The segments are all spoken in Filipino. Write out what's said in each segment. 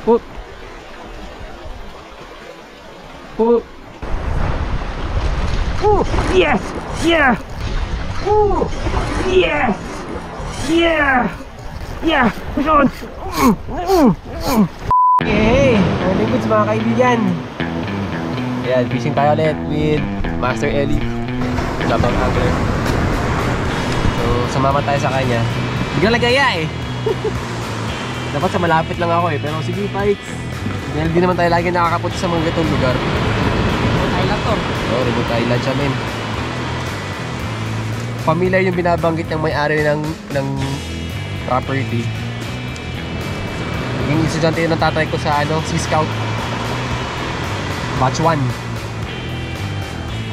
Oh. Oh. Oh, yes! Yeah! Oh, yes! Yeah! Yeah! Push on! Okay! Morning goods mga kaibigan! Ayan, fishing tayo ulit with Master Ellie. Labang angler. So, sumama tayo sa kanya. Biglang nagaya eh! Dapat sa malapit lang ako eh, pero sige Pikes. Dahil di naman tayo lagi nakakapunta sa mga gatong lugar. Remote island to. Oo, remote island siya men. Familiar yung binabanggit ng may-ari ng property. Naging estudyante yun ng tatay ko sa Sea Scout Batch 1.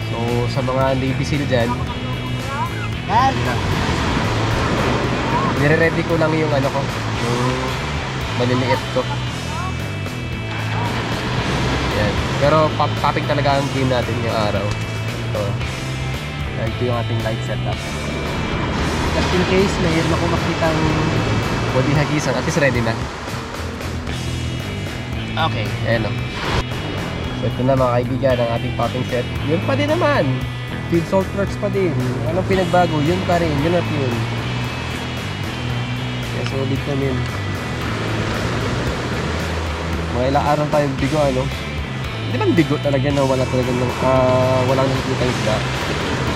So sa mga Navy SEAL dyan, nire-ready ko lang yung yung maliliit ko. Yan. Pero popping talaga ang game natin yung araw. So ito yung ating light setup. Just in case mayroon ako makitang body hagisan, at least ready na. Okay, ayan o. So ito na mga kaibigan ang ating popping set. Yun pa din naman. Field salt works pa din. Anong pinagbago? Yun pa rin. Yun at yun. Kaya solid namin. Mga ilang araw tayo bigo Hindi man bigo talaga na wala talaga walang nakikita yung isda.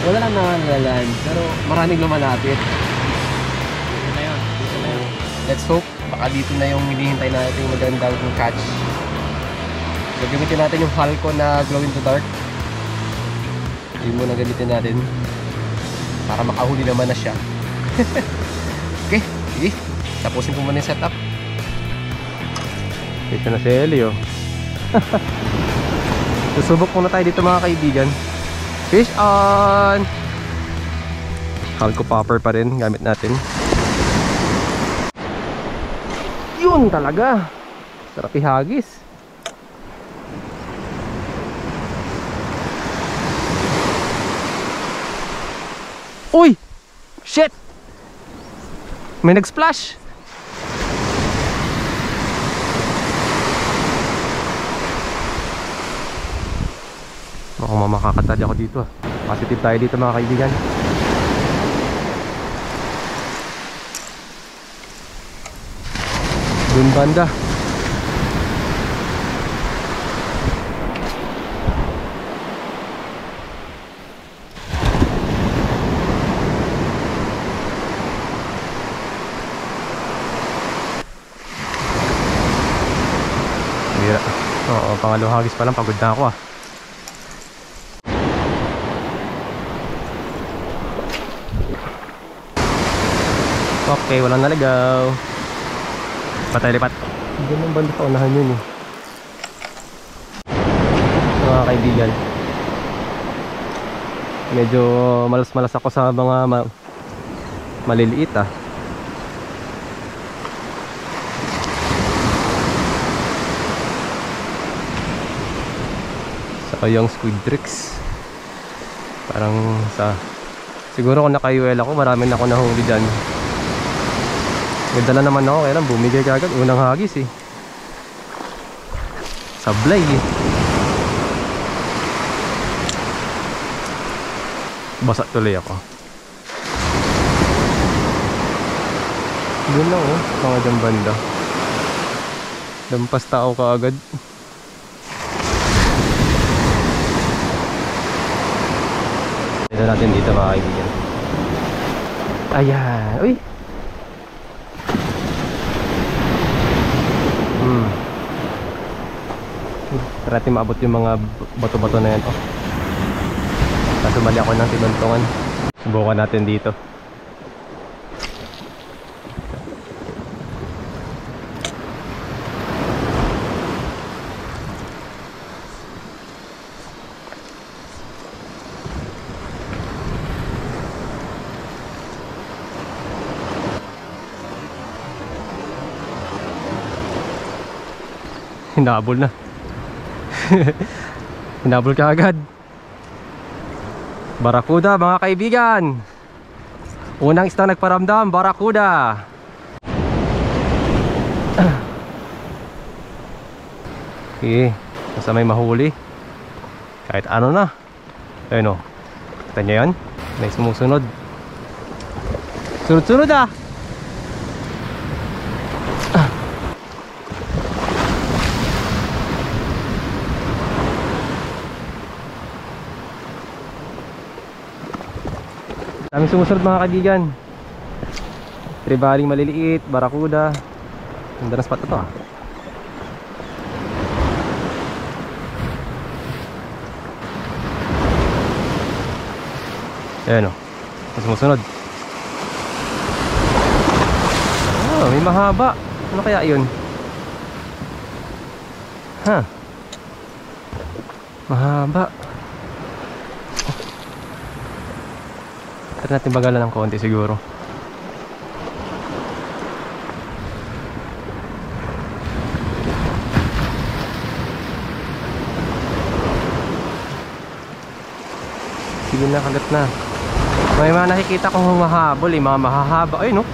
Wala lang naman lalan, pero maraming lumalapit. Dito na yun. Let's hope baka dito na yung hinihintay natin yung magandang catch. Gagamitin natin yung Halco na glow in the dark. Yung muna gamitin natin para makahuli naman na siya. Okay, sige. Tapusin ko muna yung setup. Ito na si Ellie Susubok muna tayo dito mga kaibigan. Fish on! Halco popper pa rin gamit natin. Yun talaga! Sarap ihagis. Uy! Shit! May nag-splash! Mukhang makakatali ako dito Positive tayo dito mga kaibigan. Dun banda. Bira. Oo, pangalawang hagis pa lang, pagod na ako Okay, walang naligaw. Patay lipat. Hindi naman banda pa unahan yun mga kaibigan. Medyo malas-malas ako sa mga maliliit Saka yung squid tricks. Parang siguro kung naka-UL ako, marami na ako nahuli dyan. Nagdala naman ako, kaya lang bumigay kagad. Unang hagis Sablay Basa tuloy ako. Doon lang mga dyan banda. Lampas tao kaagad. Ito natin dito mga kaibigan. Ayan, uy. Try natin maabot yung mga bato-bato na yan Kaso mali ako ng tinuntungan. Subukan natin dito. Hinabol na. Hinabol ka agad. Barakuda mga kaibigan. Unang isda nagparamdam, barakuda. Sige, basta may mahuli. Kahit ano na. Ayun o. Kita nyo yan? May sumusunod. Sunod-sunod ah! Daming sumusunod mga kaibigan. Tribaling maliliit, barakuda. Ganda na spot na to ah. Ayan o, sumusunod. Oh, may mahaba. Ano kaya yun? Ha? Mahaba. Tara natin bagalan ng konti siguro. Sige na, kagat na. May mga nakikita kong humahabol, mga mahahaba. Ay no,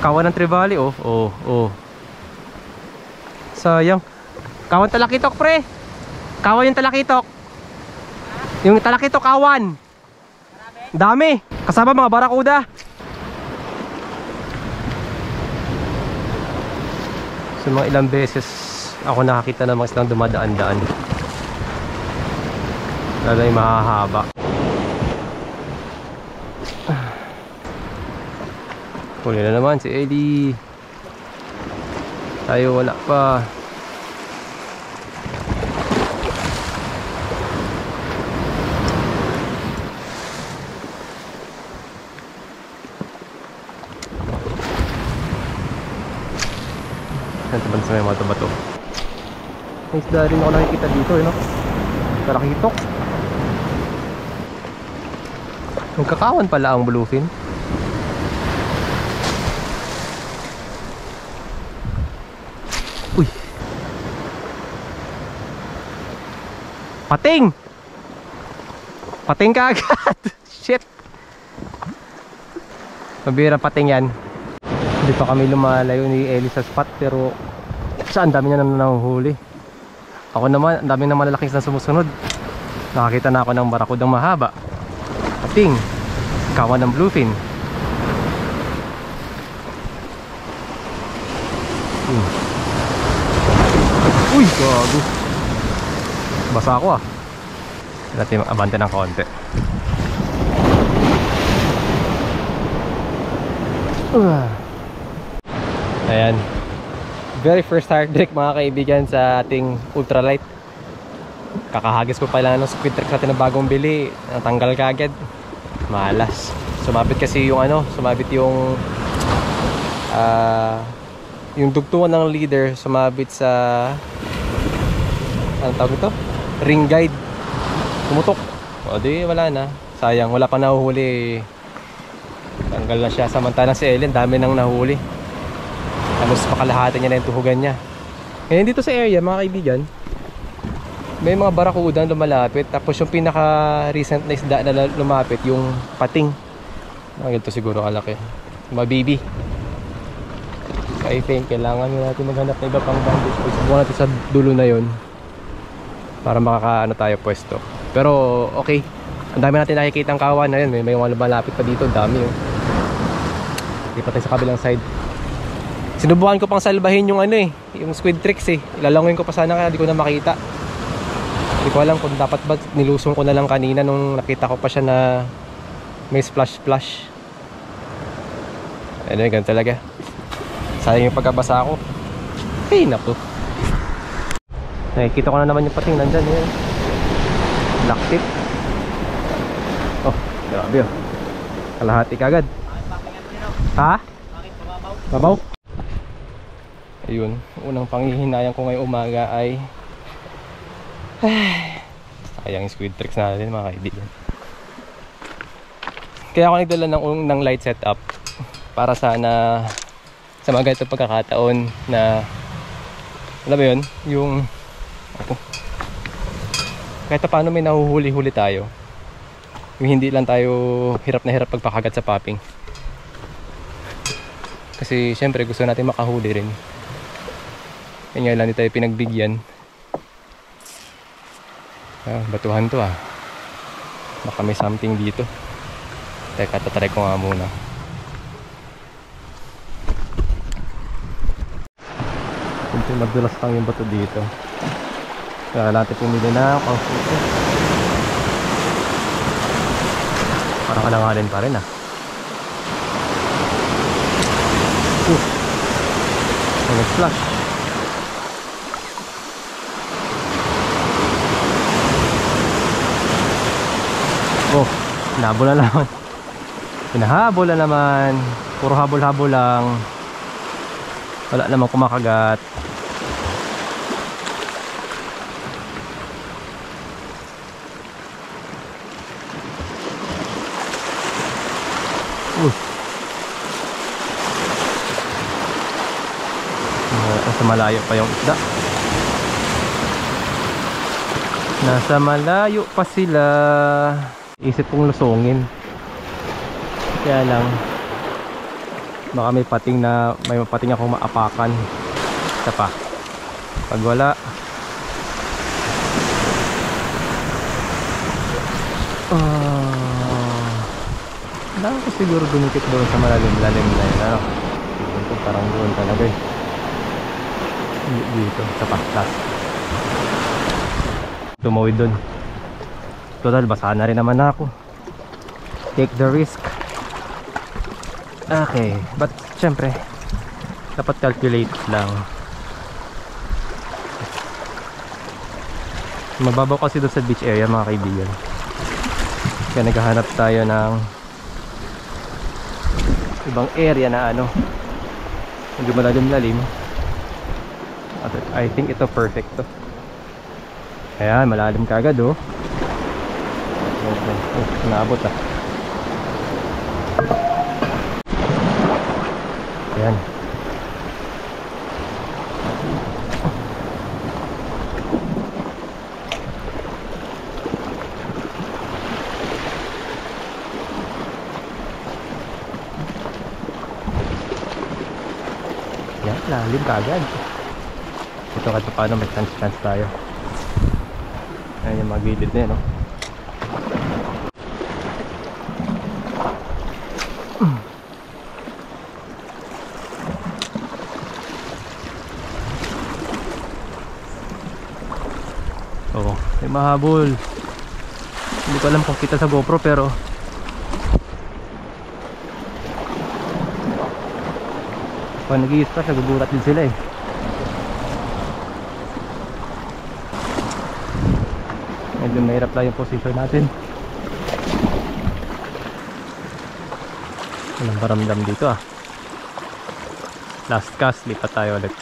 kawan ng trevally oh. Oh. Sayang. Kawan talakitok pre. Kawan yung talakitok. Yung talakitok kawan. Dami. Kasama mga barakuda. So mga ilang beses ako nakakita ng mga islang dumadaan-daan. Lalo yung mahahaba. Huli na naman si Eddie. Tayo wala pa. Saan sa may mga bato? May isda rin ako nakikita dito no? Talakitok. Yung kakawan pala ang bluefin. Uy. Pating! Pating ka agad! Shit! Mabira pating yan. Hindi pa kami lumalayo ni Ellie sa spot pero saan dami niya na nahuhuli. Ako naman, ang dami na malalaking na sumusunod. Nakakita na ako ng barakudang mahaba. Pating! Kawan ng bluefin. Uy, gago. Basa ako ah. Natin mag-abante ng konti. Ayan. Very first heartbreak mga kaibigan sa ating ultralight. Kakahagis ko pala ng squid trick natin na bagong bili. Natanggal ka agad. Malas. Sumabit kasi yung ano, sumabit yung dugtungan ng leader, sumabit sa anong tawag ito? Ring guide. Tumutok. O di wala na. Sayang, wala pa nahuhuli. Tanggal na siya. Samantalang si Ellen, dami nang nahuli. Halos pakalahatan niya na yung tuhugan niya. Ngayon dito sa area mga kaibigan, may mga barakuda lumalapit. Tapos yung pinaka recent na isda na lumapit, yung pating. Ganito siguro kalaki. Mga baby. I think kailangan natin maghanap na iba pang bandage. Subukan natin sa dulo na yon para makakaano tayo pwesto. Pero okay, ang dami natin nakikita ang kawan na yun. May mga lumalapit pa dito, dami oh. Lipat tayo sa kabilang side. Sinubukan ko pang salbahin yung ano yung squid tricks ilalangin ko pa sana kaya di ko na makita. Hindi ko alam kung dapat ba nilusong ko na lang kanina nung nakita ko pa siya na may splash. Ano ganun talaga. Sayang yung pagkabasa ko. Hey, naku. Nakikita ko na naman yung pating nandyan black tip. Oh, grabe oh. Kalahati kagad. Ha? Babaw? Ayun, unang panghihinayang ko ngayong umaga ay sayang yung squid tricks natin mga kaibigan. Kaya ako nagdala ng light setup para sana sa mga ganitong pagkakataon na alam mo yun, yung kahit paano may nahuhuli-huli tayo, yung hindi lang tayo hirap na hirap pagpakagat sa popping. Kasi syempre gusto natin makahuli rin. Kaya nga lang di tayo pinagbigyan. Batuhan to ah. Baka may something dito. Teka, tatry ko nga muna. Kunti madulas lang yung bato dito. Kaya natin pumili na pang-puto. Parang alanganin pa rin ah. Nag-flash. Oh, hinahabol na naman. Hinahabol na naman. Puro habol-habol lang. Wala namang kumakagat. Nasa malayo pa yung isda. Nasa malayo pa sila. Isip kong lusungin. Kaya lang baka may pating akong maapakan. Isa pa. Pag wala wala ko siguro dumikit doon sa malalim-lalim na yun. Ano? Ito parang doon talaga eh. Dito sa paktas. Tumawid doon. Total basa na rin naman ako. Take the risk. Okay, but syempre dapat calculate lang. Mababaw kasi doon sa beach area mga kaibigan. Kaya naghahanap tayo ng ibang area na ano, medyo malalim-lalim. I think ito perfect to. Ayan, malalim kagad oh. Naabot ah. Ayan. Ayan, lalim kagad. Ito kahit paano may chance tayo. Ayan yung mga gilid na yun no? Oo, may mahabol. Hindi ko alam kung kita sa GoPro pero pag nag-i-splash nagugulat din sila eh. Medyo mahirap lang yung position natin. Walang paramdam dito ah. Last cast, lipat tayo ulit.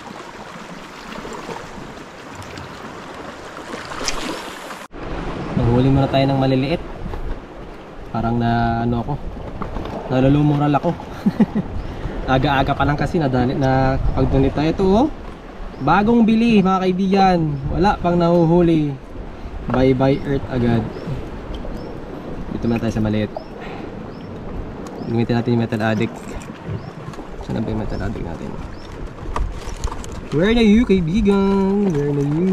Naghuli muna tayo ng maliliit. Parang na ano ako, nalulumural ako. Aga-aga pa lang kasi nadali na pagdunit tayo. Ito oh, bagong bili mga kaibigan. Wala pang nahuhuli. Bye bye earth agad. Dito muna tayo sa maliit. Gamitin natin yung metal addict. Saan na ba yung metal addict natin? Where na you kaibigan? Where na you?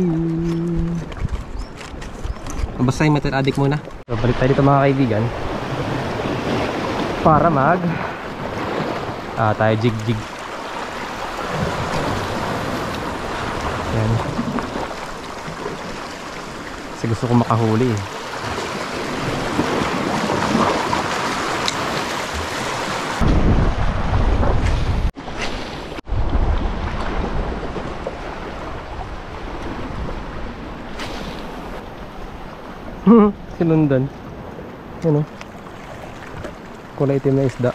Basta yung metal addict muna. So balik tayo dito mga kaibigan para mag tayo jig. Yan. Kasi gusto ko makahuli eh. Sinundan. Yan o. Kulay itim na isda.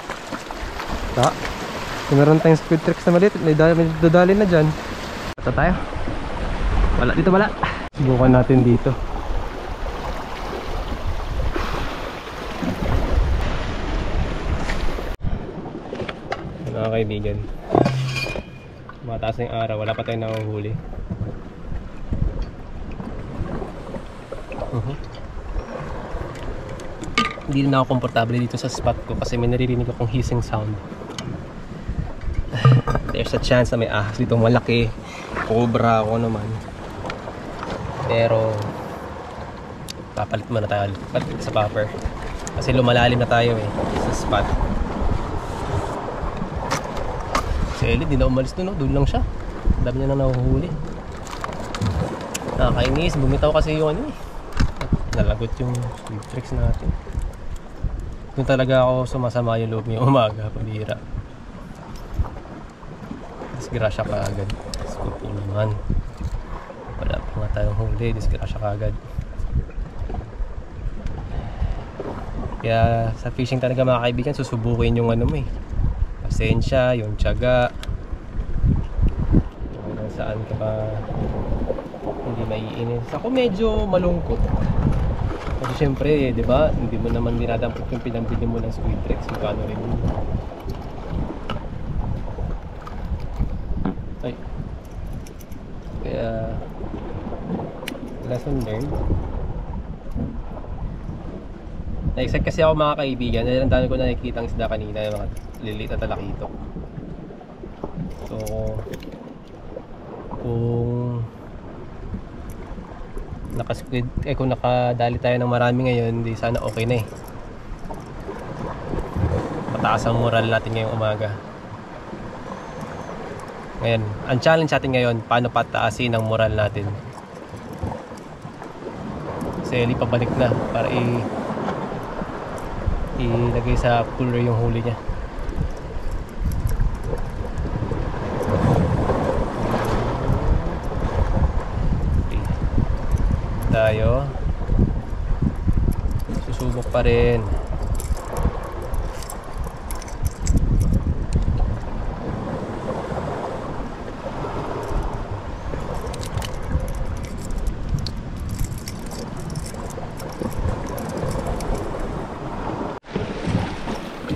Meron tayong squid tricks na maliit. May dadali na dyan. Ito tayo. Wala dito, wala. Subukan natin dito. Mga kaibigan, mataas na yung araw. Wala pa tayong nahuhuli. Hindi na ako komportable dito sa spot ko kasi may naririnig akong hissing sound. There's a chance na may ahas dito malaki, cobra ako naman. Pero papalit muna tayo. Palit sa popper. Kasi lumalalim na tayo eh sa spot. Si Ellie, di na umalis doon, no? Doon lang siya. Dami niya na nahuhuli. Nakakainis, bumitaw kasi yung ano eh. Nalagot yung squid tricks natin. Doon talaga ako sumasama yung loob ngayong umaga, pabira. Disgrasya ka agad. Scoopy naman. Wala pa nga tayong huli, disgrasya ka agad. Kaya sa fishing talaga mga kaibigan, susubukin yung ano mo eh. Pasensya, yung tiyaga. Hanggang saan ka pa hindi maiinis. Ako medyo malungkot. Kasi syempre, di ba, hindi mo naman dinadampot yung pinambili mo ng squid tricks. Magkano rin yun. Ay. Kaya, lesson learned. Na-excite kasi ako mga kaibigan. Dahil ang dami ko nakikita ang isda kanina, yung mga liliit na talakitok. So, kung nakadali tayo ng marami ngayon, di sana okay na eh. Mataas ang moral natin ngayong umaga. Ngayon, ang challenge natin ngayon, paano pataasin ang moral natin. Si Ellie pabalik na para ilagay sa cooler yung huli niya. Tayo susubok pa rin.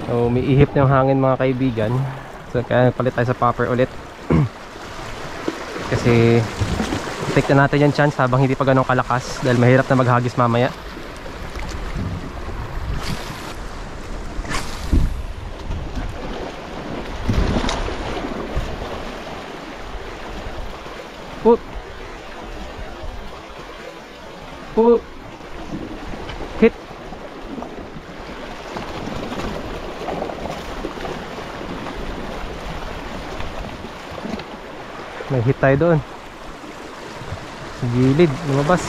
So umiihip na yung hangin mga kaibigan. So kaya palit tayo sa popper ulit. Kasi take na natin yung chance habang hindi pa ganun kalakas dahil mahirap na maghagis mamaya. Pup! Pup! Hit! May hit tayo doon. Sa gilid, lumabas.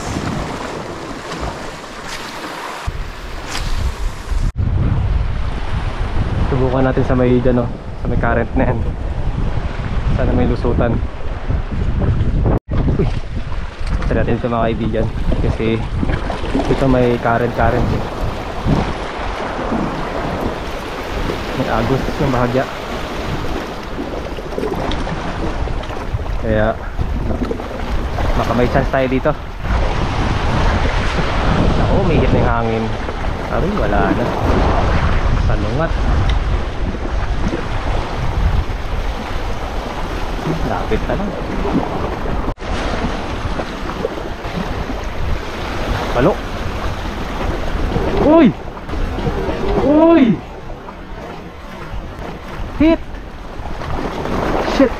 Subukan natin sa may dyan, no? Sa may current na yan. Sana may lusutan. Uy! Tara natin ito mga kaibigan. Kasi ito may current. May agos ng bahagya. Kaya baka may chance tayo dito. Ako, may hit na yung hangin. Sabi, wala na. Salungat. Lapit na lang. Palo. Uy! Uy! Hit! Shit!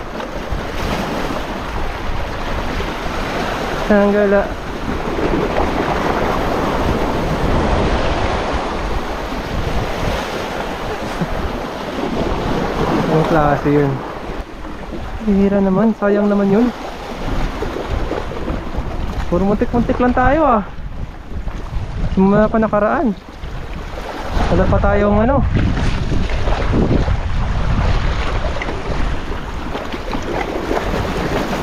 Tanggala. Ang klase yun. Hihira naman, sayang naman yun. Puro muntik-muntik lang tayo ah. Simula pa nakaraan. Wala pa tayong ano.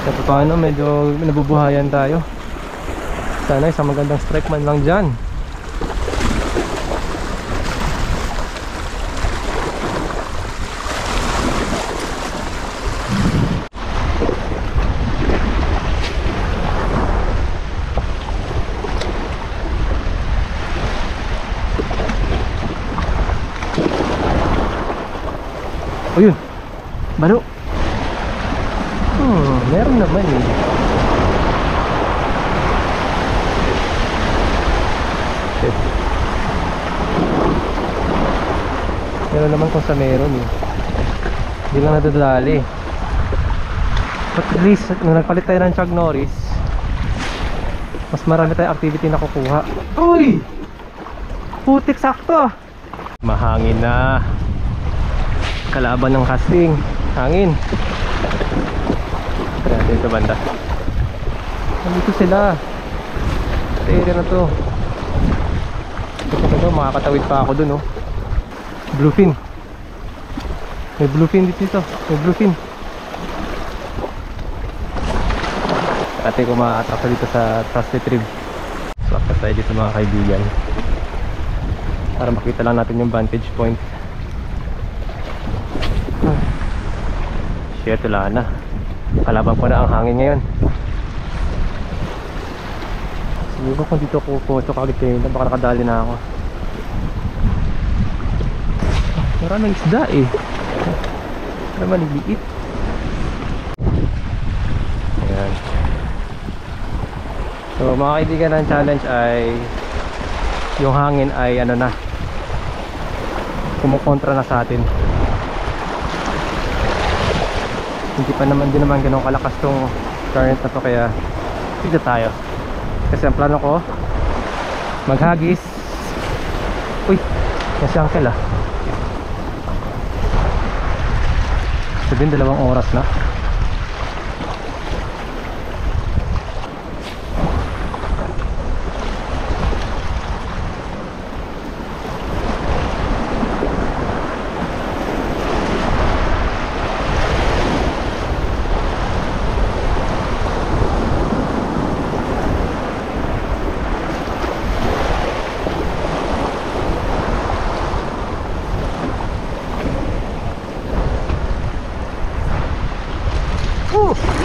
Kasi paano medyo nabubuhayan tayo. Sana isang magandang strike man lang dyan. Ayun, balo. Meron naman eh. Shit. Meron naman kung sa meron eh. Hindi lang nadadali. But at least, nung nagpalit tayo ng Chuck Norris, Mas marami tayong activity na kukuha. Uy! Putik sakto! Mahangin na. Kalaban ng casting. Hangin. Tara natin ito banda. Nandito sila. Sa area na to. Ito, makakatawid pa ako dun, oh. Bluefin. May bluefin dito. May bluefin. Ate ko ma-attack dito sa Trust Retrieve. Swap na tayo dito mga kaibigan para makita lang natin yung vantage point. Shit, wala na. Kalaban ko na ang hangin ngayon. Siguro kung dito ko photo kagad kayo, baka nakadali na ako. Maraming isda eh. Maraming maliliit. Ayan. So mga kaibigan, ang challenge ay yung hangin ay ano na, kumukontra na sa atin. Hindi pa naman din naman ganun kalakas tong current na to, kaya tigda tayo. Kasi ang plano ko maghagis. Uy, kasi uncle ah. Sabihin 2 oras na.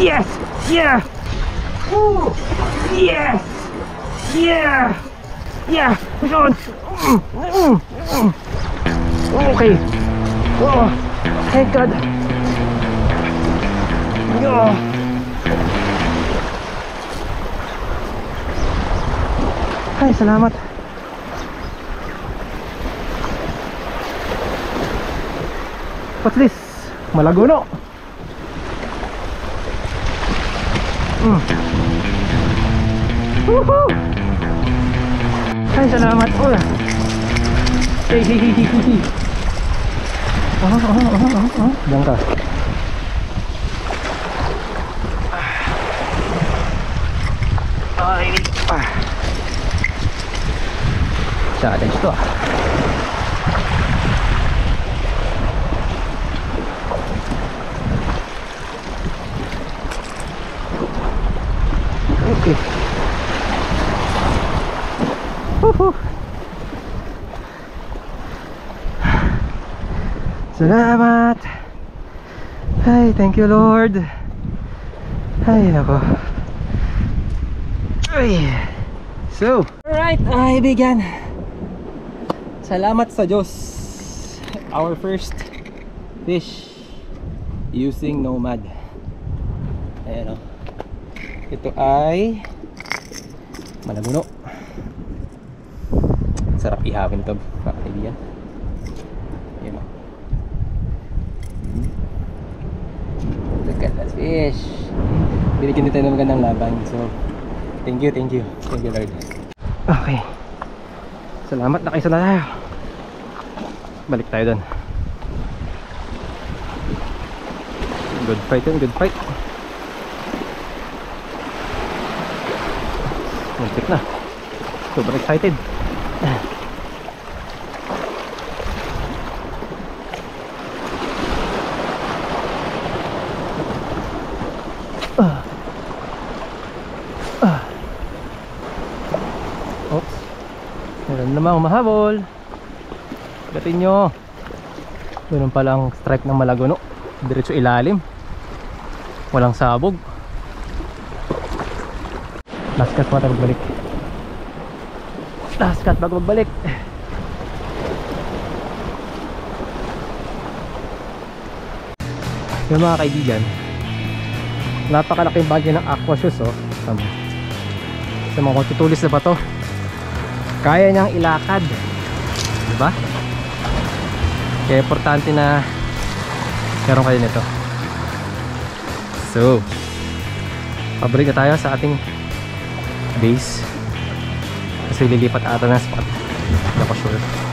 Yes! Yeah! Ooh! Yes! Yeah! Yeah! Push on! Okay! Oh! Thank God! Oh! Ay, salamat! What's this? Malagono! Woohoo! Ay, salamat po. Hey, hey, hey, hey, hey. Diyan ka. Ay, challenge to ah. Okay. Salamat. Ay, thank you Lord. Ay, nako. Ay. So, alright, kaibigan. Salamat sa Diyos. Our first fish using Nomad. Ayan o. Ito ay malaguno. Sarap ihawin ito, mga kaibigan. Ayan o. Look at that fish. Binigyan din tayo ng magandang laban. So, thank you Lord. Okay. Salamat, nakaisa na tayo. Balik tayo doon. Good fight yun, good fight. Muntik na. Super excited. Oops. Meron namang mahabol. Gatin nyo. Meron palang stripe ng malagono. Diretso ilalim. Walang sabog. Last cut pa tayo magbalik. Last cut bago magbalik. Yung mga kaibigan, napakalaking bagay ng aqua shoes oh. Sa mga tutulis na ba to? Kaya niyang ilakad, diba? Kaya importante na meron kayo nito. So, pabalik na tayo sa ating base. Kasi lilipat ata ng spot. Hindi ako sure.